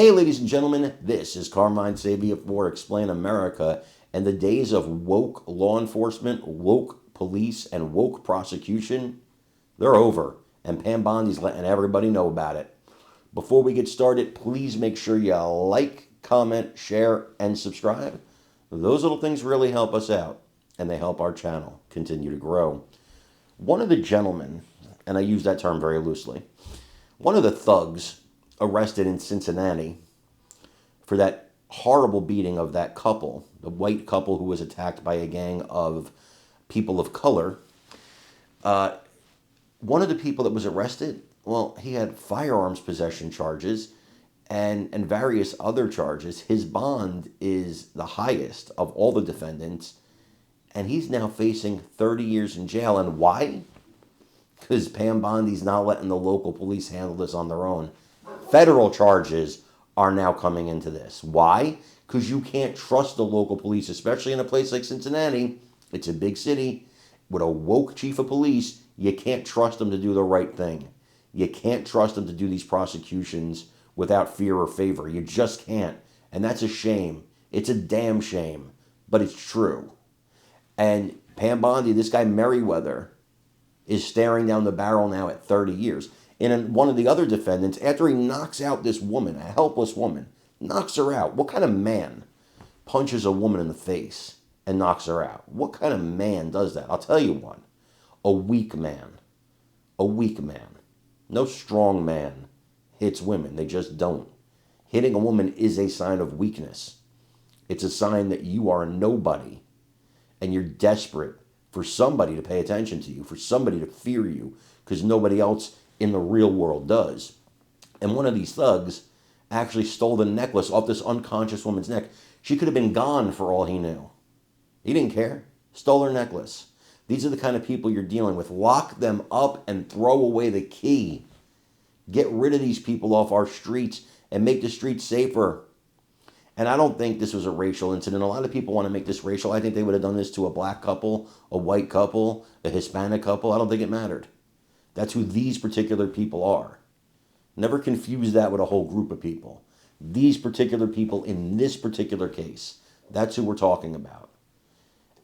Hey, ladies and gentlemen, this is Carmine Sabia for Explain America, and the days of woke law enforcement, woke police, and woke prosecution, they're over, and Pam Bondi's letting everybody know about it. Before we get started, please make sure you like, comment, share, and subscribe. Those little things really help us out, and they help our channel continue to grow. One of the gentlemen, and I use that term very loosely, one of the thugs arrested in Cincinnati for that horrible beating of that couple, the white couple who was attacked by a gang of people of color. One of the people that was arrested, well, he had firearms possession charges and various other charges. His bond is the highest of all the defendants, and he's now facing 30 years in jail. And why? Because Pam Bondi's not letting the local police handle this on their own. Federal charges are now coming into this. Why? Because you can't trust the local police, especially in a place like Cincinnati. It's a big city with a woke chief of police. You can't trust them to do the right thing. You can't trust them to do these prosecutions without fear or favor. You just can't. And that's a shame. It's a damn shame. But it's true. And Pam Bondi, this guy Merriweather, is staring down the barrel now at 30 years. And one of the other defendants, after he knocks out this woman, a helpless woman, knocks her out. What kind of man punches a woman in the face and knocks her out? What kind of man does that? I'll tell you one. A weak man. A weak man. No strong man hits women. They just don't. Hitting a woman is a sign of weakness. It's a sign that you are a nobody and you're desperate for somebody to pay attention to you, for somebody to fear you, because nobody else in the real world does. And one of these thugs actually stole the necklace off this unconscious woman's neck. She could have been gone for all he knew. He didn't care. Stole her necklace. These are the kind of people you're dealing with. Lock them up and throw away the key. Get rid of these people off our streets and make the streets safer. And I don't think this was a racial incident. A lot of people want to make this racial. I think they would have done this to a black couple, a white couple, a Hispanic couple. I don't think it mattered. That's who these particular people are. Never confuse that with a whole group of people. These particular people in this particular case, that's who we're talking about.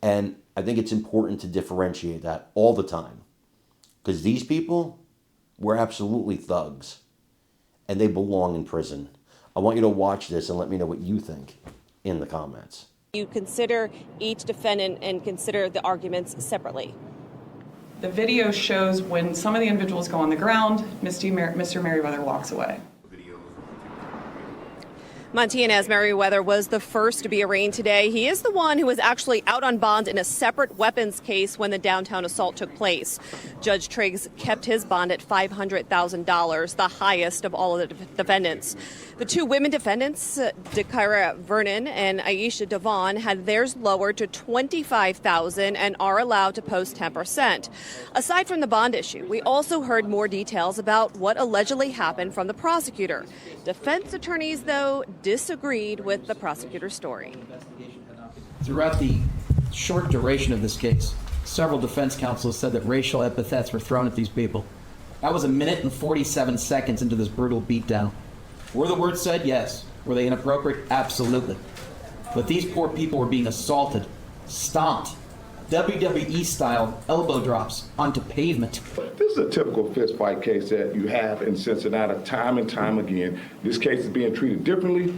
And I think it's important to differentiate that all the time. Because these people were absolutely thugs. And they belong in prison. I want you to watch this and let me know what you think in the comments. You consider each defendant and consider the arguments separately. The video shows when some of the individuals go on the ground, Mr. Merriweather walks away. Montanez Merriweather was the first to be arraigned today. He is the one who was actually out on bond in a separate weapons case when the downtown assault took place. Judge Triggs kept his bond at $500,000, the highest of all of the defendants. The two women defendants, Dakira Vernon and Aisha Devon, had theirs lowered to $25,000 and are allowed to post 10%. Aside from the bond issue, we also heard more details about what allegedly happened from the prosecutor. Defense attorneys, though, disagreed with the prosecutor's story. Throughout the short duration of this case, several defense counsels said that racial epithets were thrown at these people. That was 1 minute and 47 seconds into this brutal beatdown. Were the words said? Yes. Were they inappropriate? Absolutely. But these poor people were being assaulted, stomped, WWE-style elbow drops onto pavement. This is a typical fist fight case that you have in Cincinnati time and time again. This case is being treated differently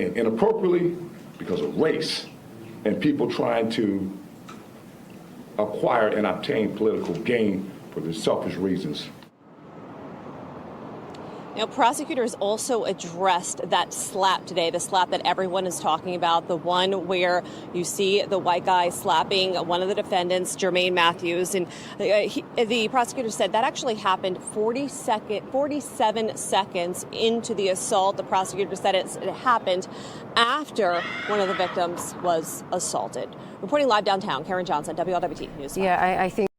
and inappropriately because of race and people trying to acquire and obtain political gain for their selfish reasons. Now, prosecutors also addressed that slap today, the slap that everyone is talking about, the one where you see the white guy slapping one of the defendants, Jermaine Matthews. And the prosecutor said that actually happened 47 seconds into the assault. The prosecutor said it happened after one of the victims was assaulted. Reporting live downtown, Karen Johnson, WLWT News. Yeah, I think